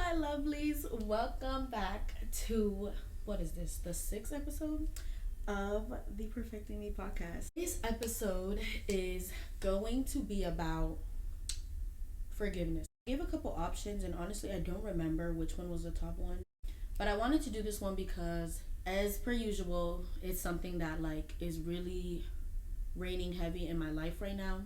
my lovelies. Welcome back to what is this? The sixth episode of the Perfecting Me podcast. This episode is going to be about forgiveness. I gave a couple options, and honestly, I don't remember which one was the top one. But I wanted to do this one because, as per usual, it's something that is really raining heavy in my life right now.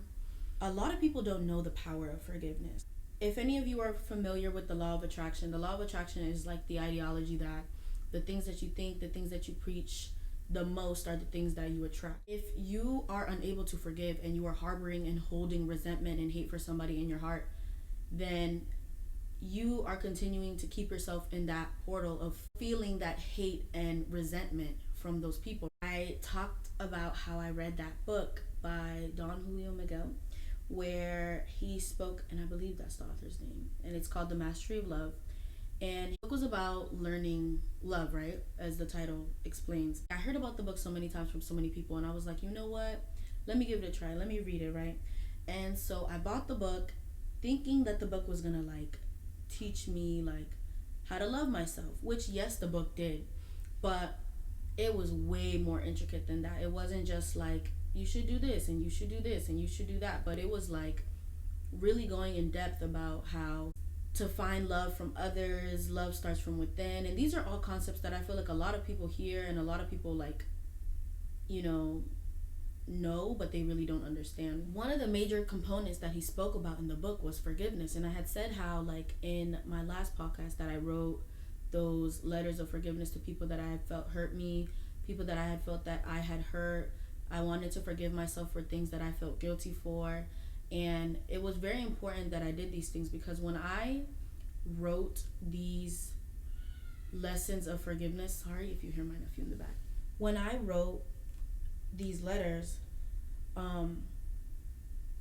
A lot of people don't know the power of forgiveness. If any of you are familiar with the law of attraction is like the ideology that the things that you think, the things that you preach the most are the things that you attract. If you are unable to forgive and you are harboring and holding resentment and hate for somebody in your heart, then you are continuing to keep yourself in that portal of feeling that hate and resentment from those people. I talked about how I read that book by Don Julio Miguel where he spoke, and I believe that's the author's name, and it's called The Mastery of Love. And the book was about learning love, right? As the title explains. I heard about the book so many times from so many people, and I was like, you know what? Let me give it a try. Let me read it, right? And so I bought the book thinking that the book was gonna teach me how to love myself, which yes, the book did, but it was way more intricate than that. It wasn't just you should do this and you should do this and you should do that, but it was really going in depth about how to find love from others. Love starts from within, and these are all concepts that I feel like a lot of people hear and a lot of people you know, but they really don't understand. One of the major components that he spoke about in the book was forgiveness, and I had said how in my last podcast that I wrote those letters of forgiveness to people that I had felt hurt me, people that I had felt that I had hurt. I wanted to forgive myself for things that I felt guilty for, and it was very important that I did these things because when I wrote these lessons of forgiveness, sorry if you hear my nephew in the back, when I wrote these letters,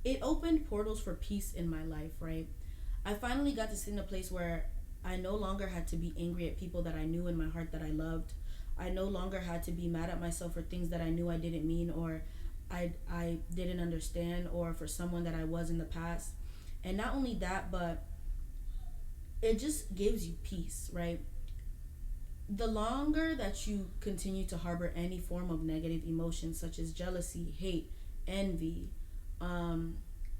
it opened portals for peace in my life, right? I finally got to sit in a place where I no longer had to be angry at people that I knew in my heart that I loved. I no longer had to be mad at myself for things that I knew I didn't mean or I didn't understand, or for someone that I was in the past. And not only that, but it just gives you peace, right? The longer that you continue to harbor any form of negative emotions such as jealousy, hate, envy,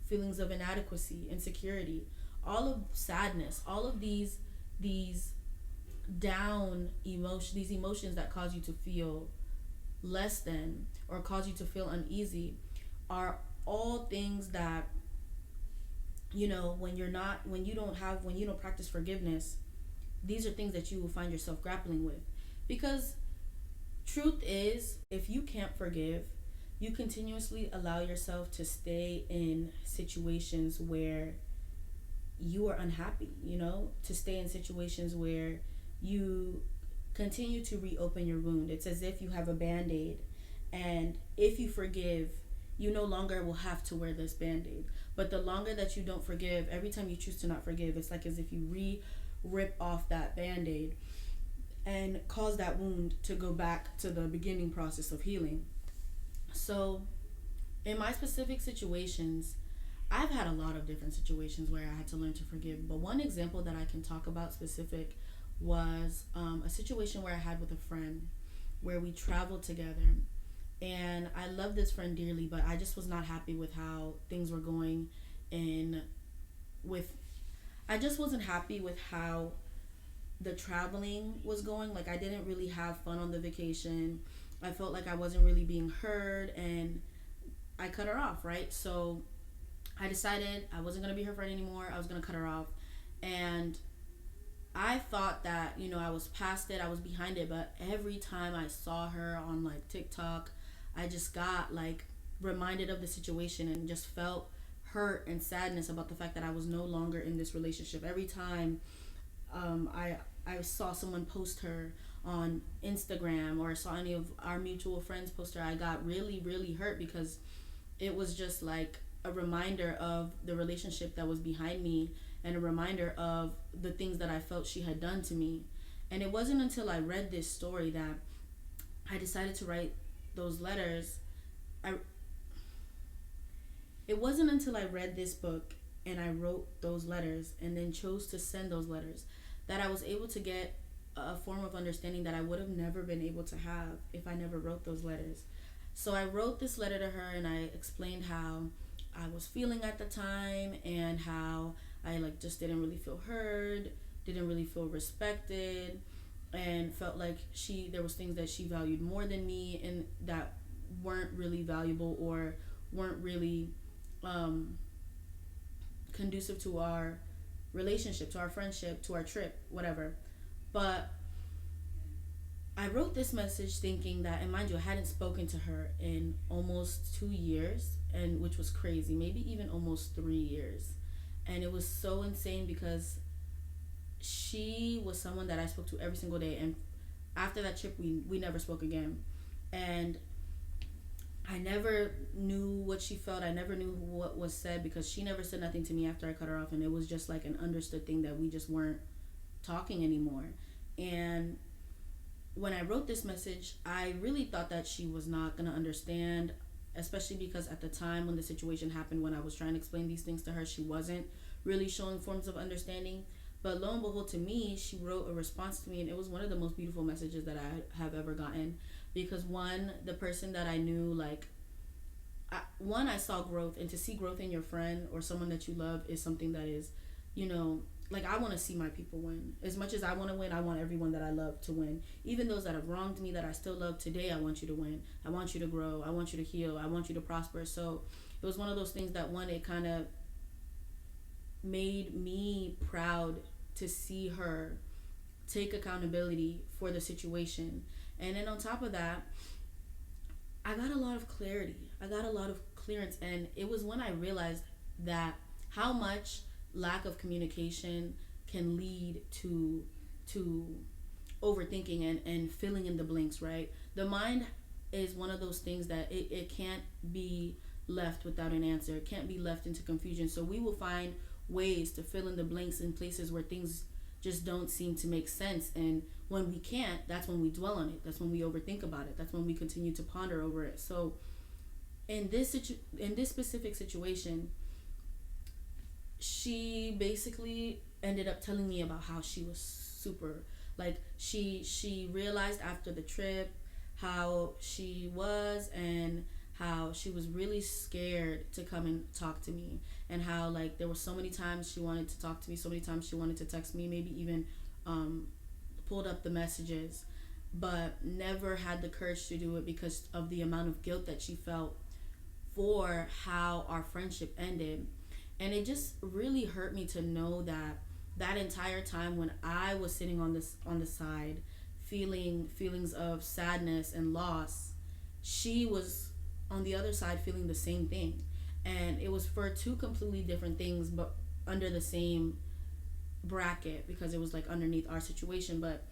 feelings of inadequacy, insecurity, all of sadness, all of these these emotions that cause you to feel less than or cause you to feel uneasy are all things that when you don't practice forgiveness, these are things that you will find yourself grappling with. Because truth is, if you can't forgive, you continuously allow yourself to stay in situations where you are unhappy, to stay in situations where you continue to reopen your wound. It's as if you have a band-aid, and if you forgive, you no longer will have to wear this band-aid. But the longer that you don't forgive, every time you choose to not forgive, it's as if you rip off that band-aid and cause that wound to go back to the beginning process of healing. So in my specific situations, I've had a lot of different situations where I had to learn to forgive, but one example that I can talk about specific was a situation where I had with a friend where we traveled together, and I love this friend dearly, but I just was not happy with how things were going, and I just wasn't happy with how the traveling was going. I didn't really have fun on the vacation. I felt like I wasn't really being heard, and I cut her off, right? So I decided I wasn't going to be her friend anymore. I was going to cut her off. And I thought that, I was past it, I was behind it, but every time I saw her on TikTok, I just got reminded of the situation and just felt hurt and sadness about the fact that I was no longer in this relationship. Every time I saw someone post her on Instagram or saw any of our mutual friends post her, I got really, really hurt because it was just a reminder of the relationship that was behind me and a reminder of the things that I felt she had done to me. And it wasn't until I read this story that I decided to write those letters. It wasn't until I read this book and I wrote those letters and then chose to send those letters that I was able to get a form of understanding that I would have never been able to have if I never wrote those letters. So I wrote this letter to her and I explained how I was feeling at the time and how I like just didn't really feel heard, didn't really feel respected, and felt like there was things that she valued more than me and that weren't really valuable or weren't really um, conducive to our relationship, to our friendship, to our trip, whatever. But I wrote this message thinking that, and mind you, I hadn't spoken to her in almost 2 years, and which was crazy, maybe even almost 3 years. And it was so insane because she was someone that I spoke to every single day. And after that trip, we never spoke again. And I never knew what she felt. I never knew what was said because she never said nothing to me after I cut her off. And it was just like an understood thing that we just weren't talking anymore. And when I wrote this message, I really thought that she was not going to understand, especially because at the time when the situation happened, when I was trying to explain these things to her, she wasn't really showing forms of understanding. But lo and behold, to me, she wrote a response to me, and it was one of the most beautiful messages that I have ever gotten. Because one, the person that I knew, like, I saw growth, and to see growth in your friend or someone that you love is something that is, you know, like I want to see my people win. As much as I want to win, I want everyone that I love to win. Even those that have wronged me that I still love today, I want you to win. I want you to grow. I want you to heal. I want you to prosper. So it was one of those things that one, it kind of made me proud to see her take accountability for the situation. And then on top of that, I got a lot of clarity. I got a lot of clearance. And it was when I realized that how much lack of communication can lead to overthinking and filling in the blanks, right? The mind is one of those things that it can't be left without an answer. It can't be left into confusion. So we will find ways to fill in the blanks in places where things just don't seem to make sense. And when we can't, that's when we dwell on it. That's when we overthink about it. That's when we continue to ponder over it. So in this specific situation, she basically ended up telling me about how she was super, like, she realized after the trip how she was, and how she was really scared to come and talk to me, and how like there were so many times she wanted to talk to me, so many times she wanted to text me, maybe even pulled up the messages, but never had the courage to do it because of the amount of guilt that she felt for how our friendship ended. And it just really hurt me to know that that entire time when I was sitting on the side feeling feelings of sadness and loss, she was on the other side feeling the same thing. And it was for two completely different things, but under the same bracket, because it was like underneath our situation. But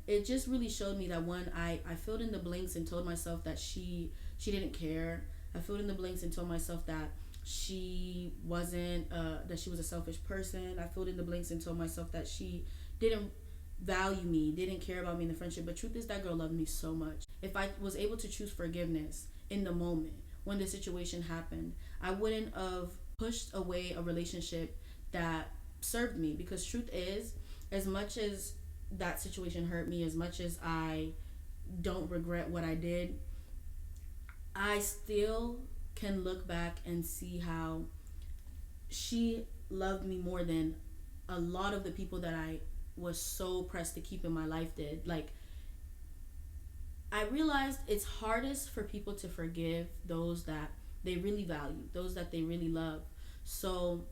it just really showed me that one, I filled in the blanks and told myself that she didn't care. I filled in the blanks and told myself that she wasn't that she was a selfish person. I filled in the blanks and told myself that she didn't value me, didn't care about me in the friendship. But truth is, that girl loved me so much. If I was able to choose forgiveness in the moment when the situation happened, I wouldn't have pushed away a relationship that served me. Because truth is, as much as that situation hurt me, as much as I don't regret what I did, I still can look back and see how she loved me more than a lot of the people that I was so pressed to keep in my life did. Like, I realized it's hardest for people to forgive those that they really value, those that they really love. So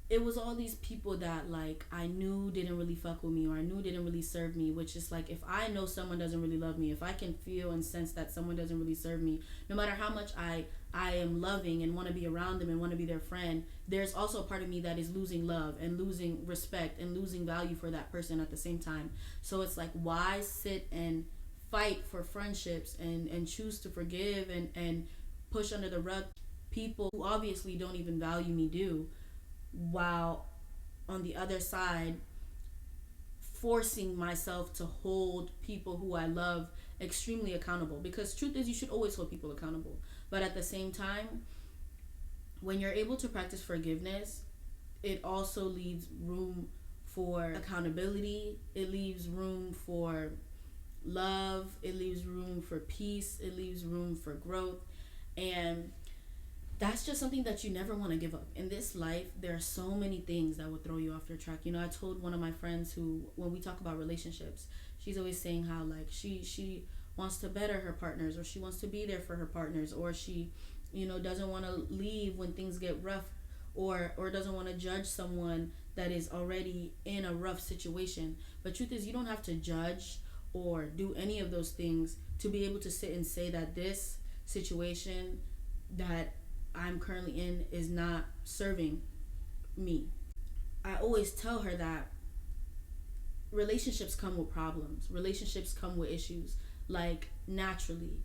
it was all these people that like I knew didn't really fuck with me, or I knew didn't really serve me, which is like, if I know someone doesn't really love me, if I can feel and sense that someone doesn't really serve me, no matter how much I am loving and want to be around them and want to be their friend, there's also a part of me that is losing love and losing respect and losing value for that person at the same time. So it's like, why sit and fight for friendships and choose to forgive and push under the rug people who obviously don't even value me do, while on the other side forcing myself to hold people who I love extremely accountable. Because truth is, you should always hold people accountable, but at the same time, when you're able to practice forgiveness, it also leaves room for accountability, it leaves room for love, it leaves room for peace, it leaves room for growth. And that's just something that you never want to give up. In this life, there are so many things that would throw you off your track. You know, I told one of my friends who, when we talk about relationships, she's always saying how like she wants to better her partners, or she wants to be there for her partners, or she, you know, doesn't want to leave when things get rough, or doesn't want to judge someone that is already in a rough situation. But truth is, you don't have to judge or do any of those things to be able to sit and say that this situation that I'm currently in is not serving me. I always tell her that relationships come with problems, relationships come with issues. Like, naturally,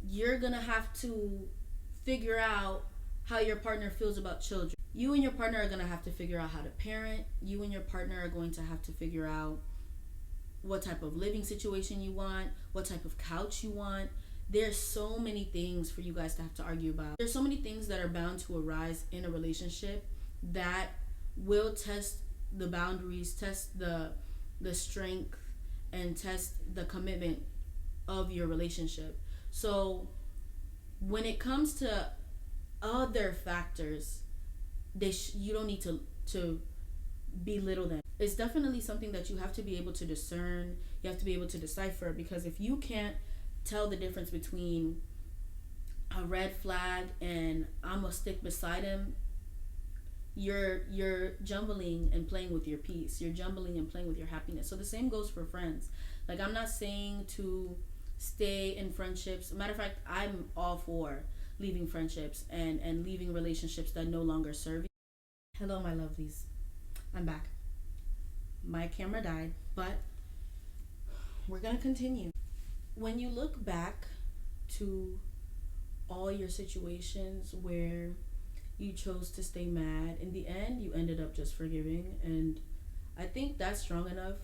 you're gonna have to figure out how your partner feels about children. You and your partner are gonna have to figure out how to parent. You and your partner are going to have to figure out what type of living situation you want, what type of couch you want. There's so many things for you guys to have to argue about. There's so many things that are bound to arise in a relationship that will test the boundaries, test the strength, and test the commitment of your relationship. So when it comes to other factors, you don't need to belittle them. It's definitely something that you have to be able to discern. You have to be able to decipher, because if you can't tell the difference between a red flag and I'm gonna stick beside him, you're jumbling and playing with your peace. You're jumbling and playing with your happiness. So the same goes for friends. Like, I'm not saying to stay in friendships. Matter of fact, I'm all for leaving friendships and leaving relationships that no longer serve you. Hello, my lovelies. I'm back. My camera died, but we're gonna continue. When you look back to all your situations where you chose to stay mad, in the end you ended up just forgiving. And I think that's strong enough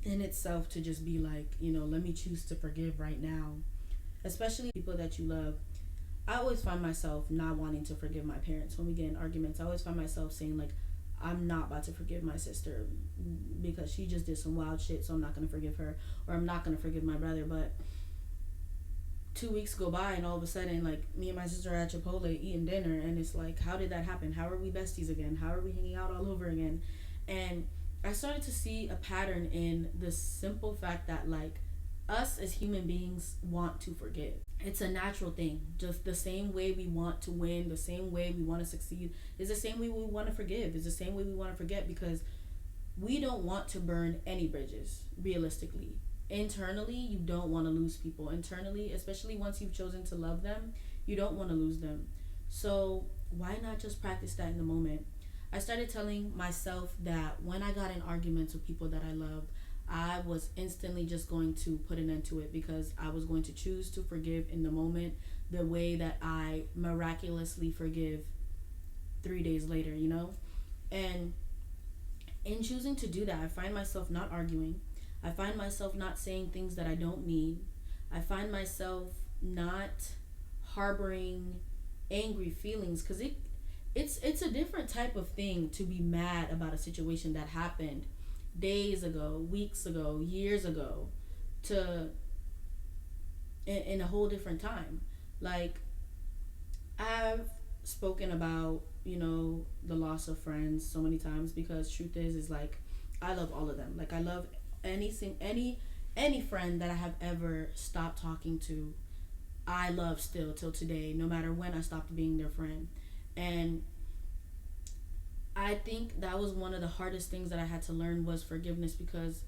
in itself to just be like, you know, let me choose to forgive right now. Especially people that you love. I always find myself not wanting to forgive my parents when we get in arguments. I always find myself saying like, I'm not about to forgive my sister because she just did some wild shit, so I'm not gonna forgive her. Or I'm not gonna forgive my brother. But 2 weeks go by and all of a sudden, like, me and my sister are at Chipotle eating dinner, and it's like, how did that happen? How are we besties again? How are we hanging out all over again? And I started to see a pattern in the simple fact that, like, us as human beings want to forgive. It's a natural thing. Just the same way we want to win, the same way we want to succeed, is the same way we want to forgive, is the same way we want to forget, because we don't want to burn any bridges, realistically. Internally, you don't want to lose people. Internally, especially once you've chosen to love them, you don't want to lose them. So why not just practice that in the moment? I started telling myself that when I got in arguments with people that I loved, I was instantly just going to put an end to it, because I was going to choose to forgive in the moment, the way that I miraculously forgive 3 days later, you know? And in choosing to do that, I find myself not arguing. I find myself not saying things that I don't mean. I find myself not harboring angry feelings, because it's a different type of thing to be mad about a situation that happened days ago, weeks ago, years ago, to in a whole different time. Like, I've spoken about, you know, the loss of friends so many times, because truth is like, I love all of them. Like, I love any friend that I have ever stopped talking to, I love still till today, no matter when I stopped being their friend. And I think that was one of the hardest things that I had to learn, was forgiveness, because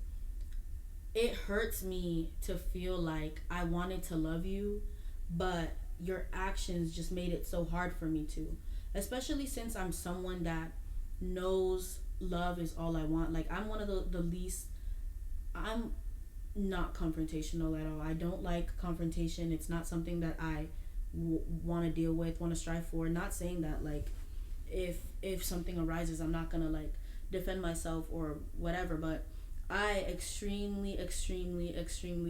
it hurts me to feel like I wanted to love you, but your actions just made it so hard for me to. Especially since I'm someone that knows love is all I want. Like, I'm one of the least, I'm not confrontational at all. I don't like confrontation. It's not something that I want to deal with, want to strive for. Not saying that, like, if something arises, I'm not gonna, like, defend myself or whatever, but I extremely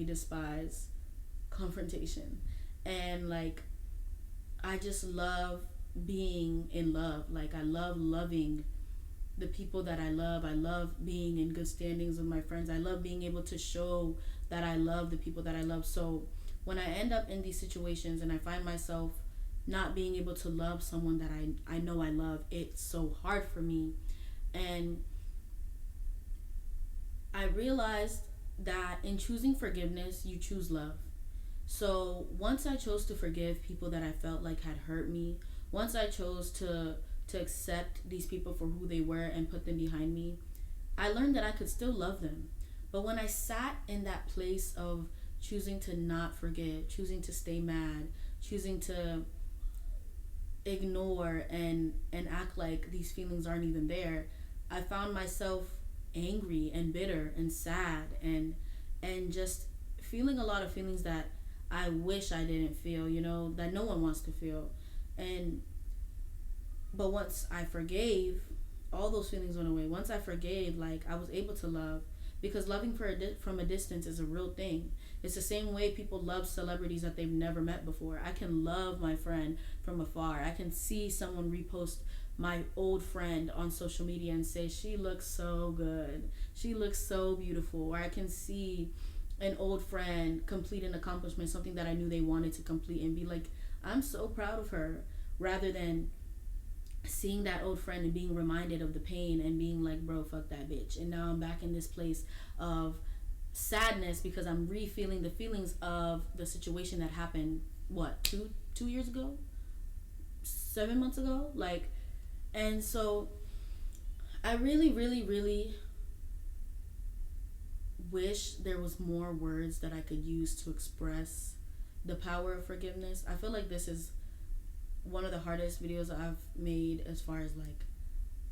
despise confrontation. And, like, I just love being in love. Like, I love loving the people that I love. I love being in good standings with my friends. I love being able to show that I love the people that I love. So when I end up in these situations and I find myself not being able to love someone that I know I love, it's so hard for me. And I realized that in choosing forgiveness, you choose love. So once I chose to forgive people that I felt like had hurt me, once I chose to accept these people for who they were and put them behind me, I learned that I could still love them. But when I sat in that place of choosing to not forget, choosing to stay mad, choosing to ignore and act like these feelings aren't even there, I found myself angry and bitter and sad and just feeling a lot of feelings that I wish I didn't feel, that no one wants to feel. And but once I forgave, all those feelings went away. Once I forgave, like I was able to love, because loving from a distance is a real thing. It's the same way people love celebrities that they've never met before. I can love my friend from afar. I can see someone repost my old friend on social media and say she looks so good, she looks so beautiful. Or I can see an old friend complete an accomplishment, something that I knew they wanted to complete, and be like, I'm so proud of her, rather than seeing that old friend and being reminded of the pain and being like, bro, fuck that bitch. And now I'm back in this place of sadness because I'm re-feeling the feelings of the situation that happened, what, two years ago, 7 months ago, like. And so I really, really, really wish there was more words that I could use to express the power of forgiveness. I feel like this is one of the hardest videos I've made as far as like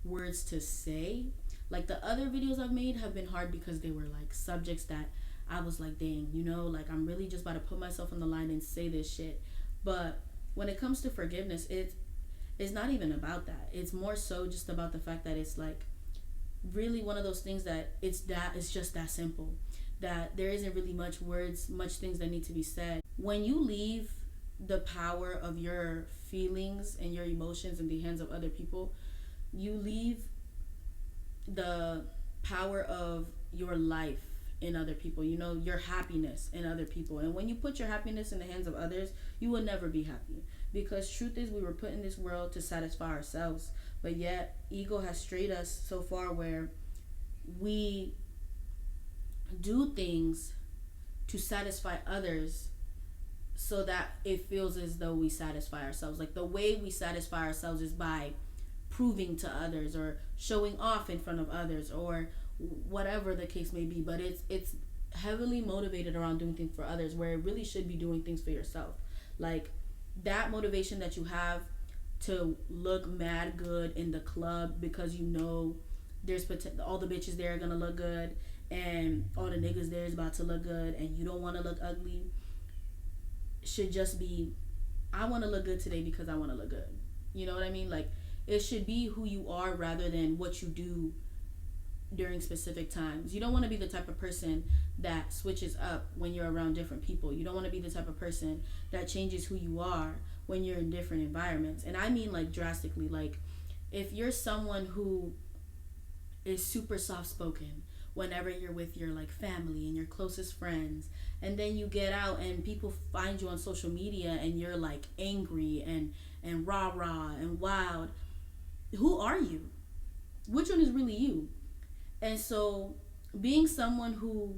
words to say. Like the other videos I've made have been hard because they were like subjects that I was like, dang, like I'm really just about to put myself on the line and say this shit. But when it comes to forgiveness, it's not even about that. It's more so just about the fact that it's like really one of those things that it's just that simple, that there isn't really much things that need to be said. When you leave the power of your feelings and your emotions in the hands of other people, you leave the power of your life in other people, your happiness in other people. And when you put your happiness in the hands of others, you will never be happy, because truth is we were put in this world to satisfy ourselves, but yet ego has strayed us so far where we do things to satisfy others so that it feels as though we satisfy ourselves. Like the way we satisfy ourselves is by proving to others or showing off in front of others or whatever the case may be. But it's heavily motivated around doing things for others, where it really should be doing things for yourself. Like that motivation that you have to look mad good in the club because there's all the bitches there are gonna look good and all the niggas there is about to look good and you don't want to look ugly, should just be, I want to look good today because I want to look good. You know what I mean? Like it should be who you are rather than what you do during specific times. You don't want to be the type of person that switches up when you're around different people. You don't want to be the type of person that changes who you are when you're in different environments. And I mean like drastically. Like if you're someone who is super soft spoken whenever you're with your like family and your closest friends, and then you get out and people find you on social media and you're like angry and rah rah and wild, who are you? Which one is really you? And so being someone who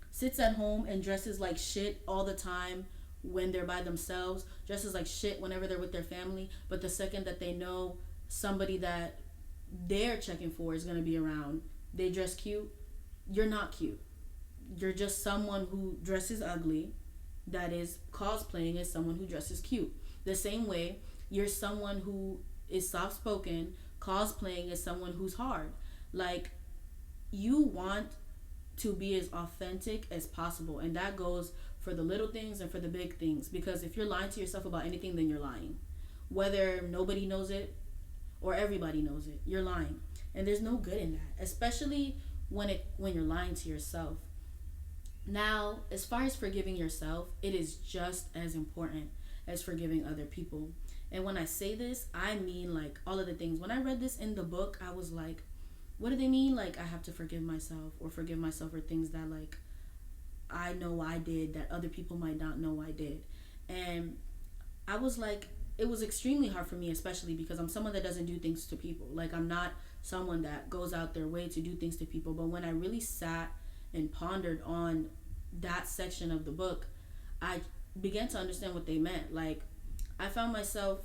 sits at home and dresses like shit all the time when they're by themselves, dresses like shit whenever they're with their family, but the second that they know somebody that they're checking for is going to be around, they dress cute, you're not cute. You're just someone who dresses ugly that is cosplaying as someone who dresses cute. The same way you're someone who is soft spoken cosplaying as someone who's hard. Like you want to be as authentic as possible, and that goes for the little things and for the big things, because if you're lying to yourself about anything, then you're lying, whether nobody knows it or everybody knows it. You're lying, and there's no good in that, especially when you're lying to yourself. Now, as far as forgiving yourself, it is just as important as forgiving other people. And when I say this, I mean like all of the things. When I read this in the book, I was like, what do they mean? Like, I have to forgive myself, or forgive myself for things that like I know I did that other people might not know I did. And I was like, it was extremely hard for me, especially because I'm someone that doesn't do things to people. Like, I'm not someone that goes out their way to do things to people. But when I really sat and pondered on that section of the book, I began to understand what they meant. Like, I found myself,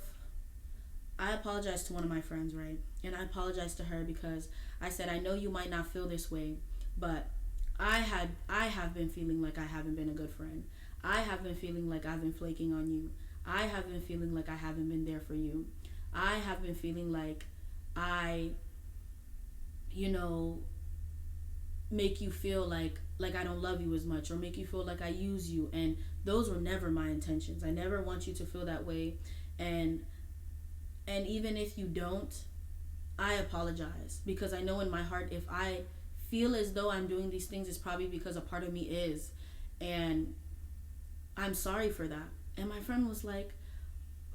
I apologized to one of my friends, right? And I apologized to her because I said, I know you might not feel this way, but I have been feeling like I haven't been a good friend. I have been feeling like I've been flaking on you. I have been feeling like I haven't been there for you. I have been feeling like I, you know, make you feel like I don't love you as much, or make you feel like I use you, and those were never my intentions. I never want you to feel that way. And even if you don't, I apologize, because I know in my heart, if I feel as though I'm doing these things, it's probably because a part of me is, and I'm sorry for that. And my friend was like,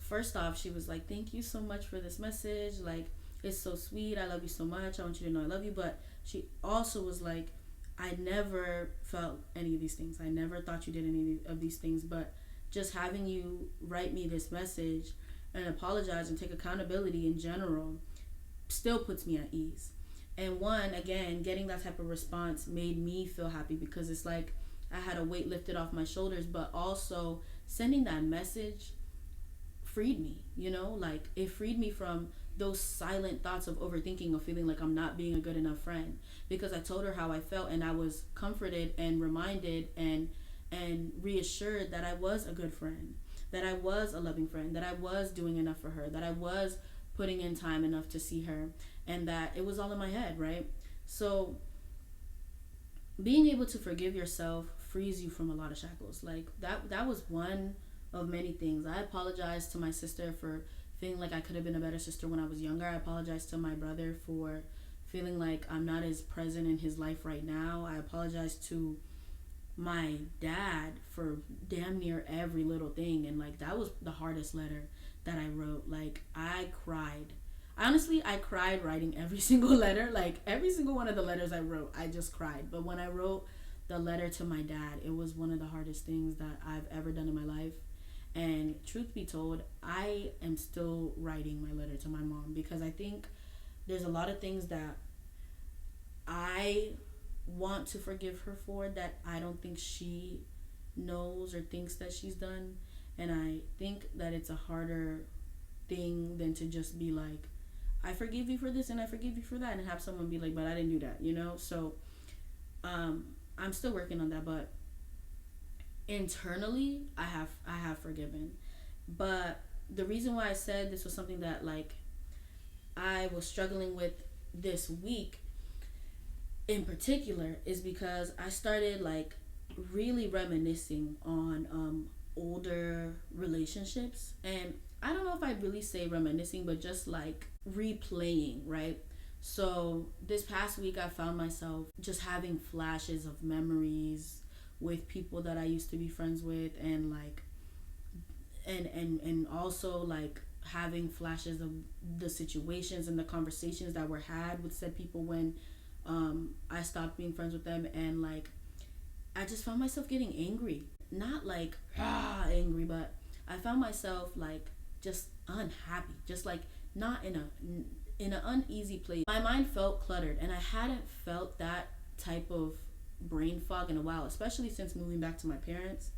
first off, she was like, thank you so much for this message. Like, it's so sweet. I love you so much. I want you to know I love you. But she also was like, I never felt any of these things. I never thought you did any of these things. But just having you write me this message and apologize and take accountability in general still puts me at ease. And one, again, getting that type of response made me feel happy, because it's like I had a weight lifted off my shoulders. But also sending that message freed me, like it freed me from those silent thoughts of overthinking, of feeling like I'm not being a good enough friend, because I told her how I felt, and I was comforted and reminded and reassured that I was a good friend, that I was a loving friend, that I was doing enough for her, that I was putting in time enough to see her, and that it was all in my head, right? So being able to forgive yourself frees you from a lot of shackles. Like that was one of many things. I apologize to my sister for feeling like I could have been a better sister when I was younger. I apologize to my brother for feeling like I'm not as present in his life right now. I apologize to my dad for damn near every little thing. And like, that was the hardest letter that I wrote. Like, I cried. Honestly, I cried writing every single letter. Like, every single one of the letters I wrote, I just cried. But when I wrote the letter to my dad, it was one of the hardest things that I've ever done in my life. And truth be told, I am still writing my letter to my mom, because I think there's a lot of things that I want to forgive her for that I don't think she knows or thinks that she's done. And I think that it's a harder thing than to just be like, I forgive you for this and I forgive you for that, and have someone be like, but I didn't do that, So I'm still working on that, but internally I have forgiven. But the reason why I said this was something that like I was struggling with this week in particular is because I started like really reminiscing on older relationships. And I don't know if I'd really say reminiscing, but just like replaying, right? So this past week I found myself just having flashes of memories with people that I used to be friends with, and like and also like having flashes of the situations and the conversations that were had with said people when I stopped being friends with them. And like, I just found myself getting angry. Not like angry, but I found myself like just unhappy, just like not in an uneasy place. My mind felt cluttered, and I hadn't felt that type of brain fog in a while, especially since moving back to my parents.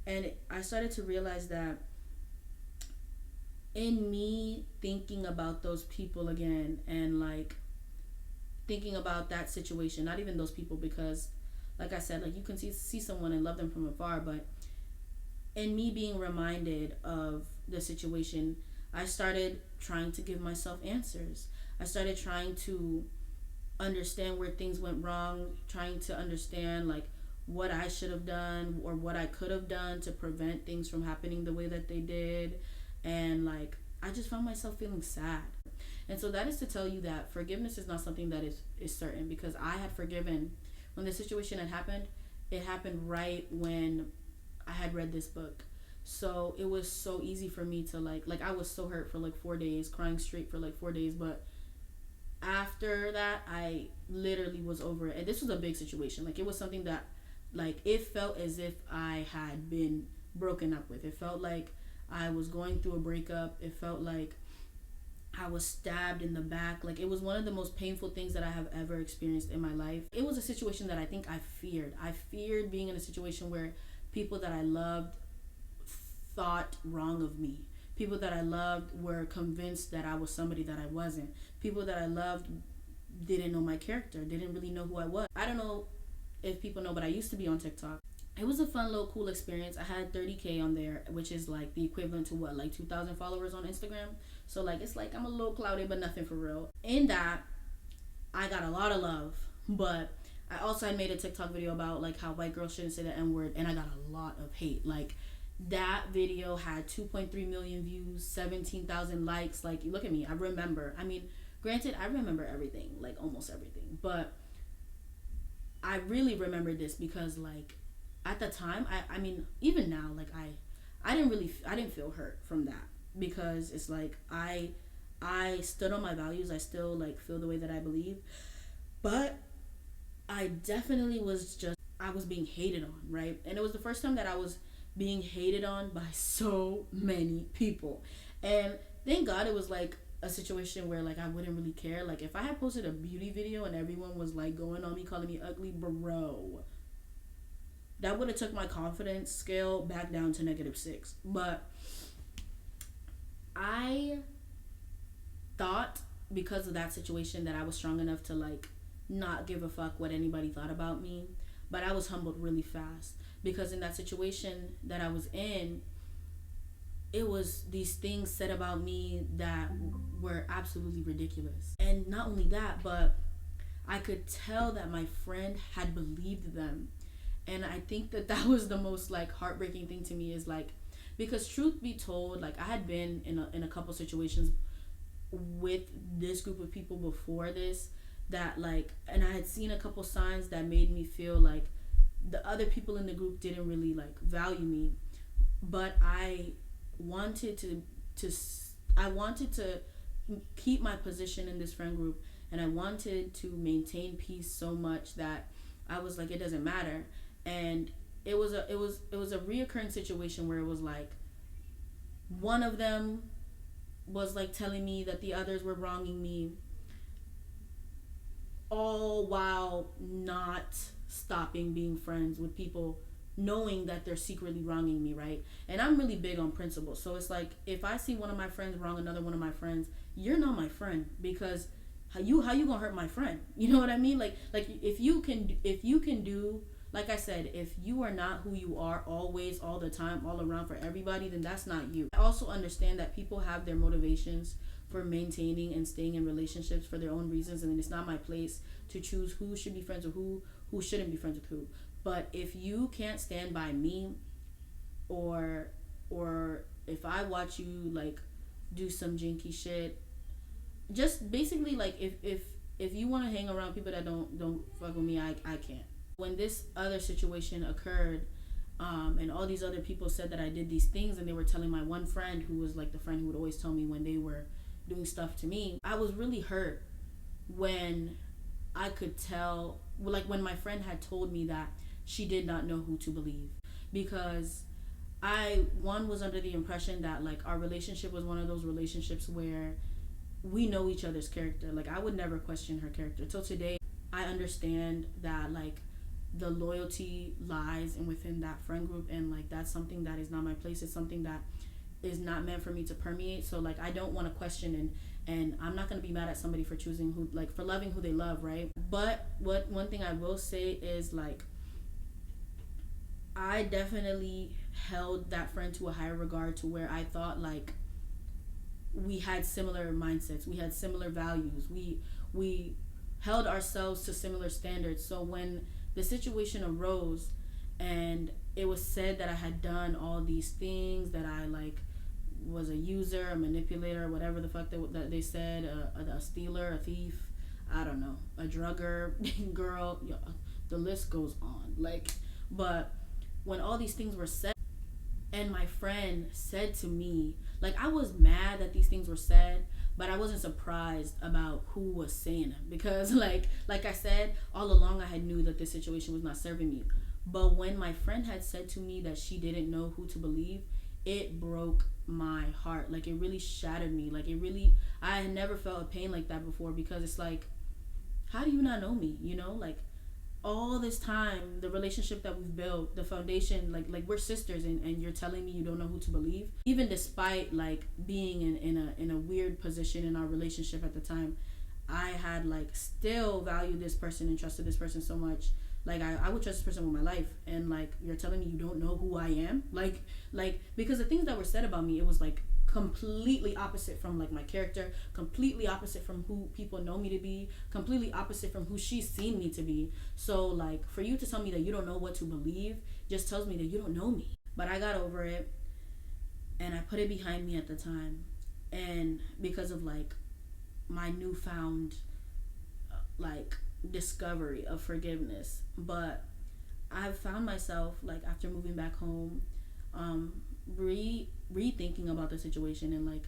And I started to realize that in me thinking about those people again, and like thinking about that situation, not even those people, because like I said, like you can see someone and love them from afar, but in me being reminded of the situation, I started trying to give myself answers. I started trying to understand where things went wrong, trying to understand like what I should have done or what I could have done to prevent things from happening the way that they did. And like, I just found myself feeling sad. And so that is to tell you that forgiveness is not something that is certain, because I had forgiven when the situation had happened. It happened right when I had read this book. So it was so easy for me to like I was so hurt for like 4 days, crying straight for like 4 days. But after that, I literally was over it. And this was a big situation. Like, it was something that, like, it felt as if I had been broken up with. It felt like I was going through a breakup. It felt like I was stabbed in the back. Like, it was one of the most painful things that I have ever experienced in my life. It was a situation that I think I feared. I feared being in a situation where people that I loved thought wrong of me. People that I loved were convinced that I was somebody that I wasn't. People that I loved didn't know my character, didn't really know who I was. I don't know if people know, but I used to be on TikTok. It was a fun little cool experience. I had 30K on there, which is like the equivalent to what, like 2,000 followers on Instagram. So like it's like I'm a little clouded, but nothing for real. In that, I got a lot of love, but I also had made a TikTok video about like how white girls shouldn't say the N word, and I got a lot of hate. Like, that video had 2.3 million views, 17,000 likes. Like, look at me. I remember. I mean, granted, I remember everything, like almost everything, but I really remember this because like at the time, I mean, even now, like I didn't feel hurt from that because it's like I stood on my values. I still like feel the way that I believe, but I definitely I was being hated on, right? And it was the first time that I was being hated on by so many people. And thank God it was like a situation where like I wouldn't really care. Like, if I had posted a beauty video and everyone was like going on me, calling me ugly, bro, that would have took my confidence scale back down to -6. But I thought, because of that situation, that I was strong enough to like not give a fuck what anybody thought about me. But I was humbled really fast because in that situation that I was in, it was these things said about me that were absolutely ridiculous. And not only that, but I could tell that my friend had believed them. And I think that that was the most like heartbreaking thing to me, is like, because truth be told, like I had been in a couple situations with this group of people before this, that like, and I had seen a couple signs that made me feel like the other people in the group didn't really like value me. But I wanted to I wanted to keep my position in this friend group, and I wanted to maintain peace so much that I was like, it doesn't matter. And it was a reoccurring situation where it was like one of them was like telling me that the others were wronging me, all while not stopping being friends with people, knowing that they're secretly wronging me, right? And I'm really big on principle. So it's like, if I see one of my friends wrong another one of my friends, you're not my friend, because how you gonna hurt my friend? You know what I mean? Like if you can do, like I said, if you are not who you are always, all the time, all around for everybody, then that's not you. I also understand that people have their motivations for maintaining and staying in relationships for their own reasons, and it's not my place to choose who should be friends with who shouldn't be friends with who. But if you can't stand by me, or if I watch you like do some jinky shit, just basically like if you want to hang around people that don't fuck with me, I can't. When this other situation occurred, and all these other people said that I did these things, and they were telling my one friend, who was like the friend who would always tell me when they were doing stuff to me, I was really hurt when I could tell, like when my friend had told me that she did not know who to believe, because I was under the impression that like our relationship was one of those relationships where we know each other's character. Like, I would never question her character. Till today, I understand that like the loyalty lies in within that friend group, and like that's something that is not my place. It's something that is not meant for me to permeate. So like I don't want to question, and I'm not going to be mad at somebody for choosing who, like for loving who they love, right? But one thing I will say is like, I definitely held that friend to a higher regard, to where I thought like we had similar mindsets, we had similar values, we held ourselves to similar standards. So when the situation arose and it was said that I had done all these things, that I like was a user, a manipulator, whatever the fuck that they said, a stealer, a thief, I don't know, a drugger, girl, the list goes on. Like, but when all these things were said, And my friend said to me, like, I was mad that these things were said, but I wasn't surprised about who was saying them, because like I said, all along I had knew that this situation was not serving me. But when my friend had said to me that she didn't know who to believe, it broke my heart. Like, it really shattered me. Like, it really, I had never felt a pain like that before, because it's like, how do you not know me? You know, like, all this time, the relationship that we've built, the foundation, like we're sisters, and you're telling me you don't know who to believe, even despite like being in a weird position in our relationship at the time. I had like still valued this person and trusted this person so much. Like, I would trust this person with my life, and like, you're telling me you don't know who I am. Like because the things that were said about me, it was like completely opposite from like my character, completely opposite from who people know me to be, completely opposite from who she's seen me to be. So like, for you to tell me that you don't know what to believe just tells me that you don't know me. But I got over it, and I put it behind me at the time. And because of like my newfound like discovery of forgiveness. But I've found myself, like, after moving back home, um rethinking about the situation, and like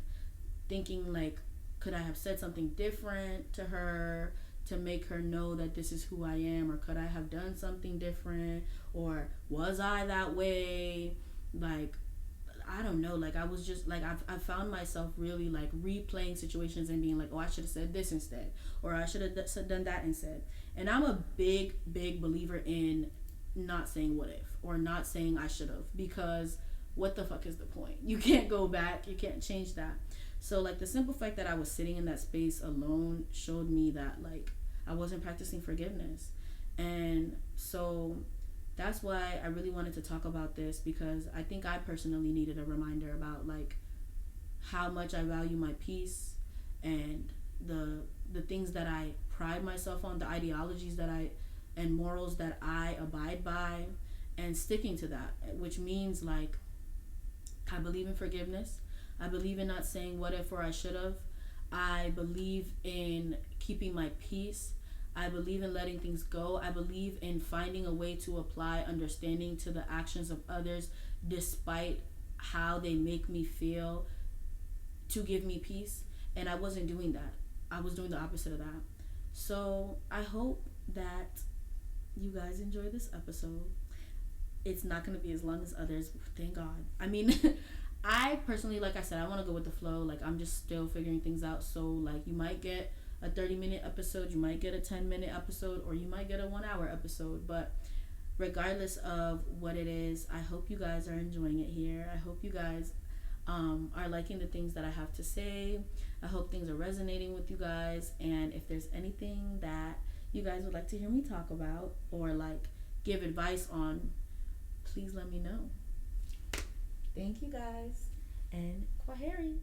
thinking like, could I have said something different to her to make her know that this is who I am, or could I have done something different, or was I that way? Like, I don't know. Like, I was just like, I found myself really like replaying situations and being like, oh, I should have said this instead, or I should have done that instead. And I'm a big believer in not saying what if, or not saying I should have, because what the fuck is the point? You can't go back. You can't change that. So like, the simple fact that I was sitting in that space alone showed me that like, I wasn't practicing forgiveness. And so that's why I really wanted to talk about this, because I think I personally needed a reminder about like how much I value my peace, and the things that I pride myself on, the ideologies that I and morals that I abide by, and sticking to that, which means like, I believe in forgiveness. I believe in not saying what if or I should have. I believe in keeping my peace. I believe in letting things go. I believe in finding a way to apply understanding to the actions of others, despite how they make me feel, to give me peace. And I wasn't doing that. I was doing the opposite of that. So I hope that you guys enjoy this episode. It's not going to be as long as others, thank God. I mean, I personally, like I said, I want to go with the flow. Like, I'm just still figuring things out. So like, you might get a 30-minute episode, you might get a 10-minute episode, or you might get a 1 hour episode. But regardless of what it is, I hope you guys are enjoying it here. I hope you guys are liking the things that I have to say. I hope things are resonating with you guys. And if there's anything that you guys would like to hear me talk about, or like give advice on, please let me know. Thank you guys, and Kwaheri.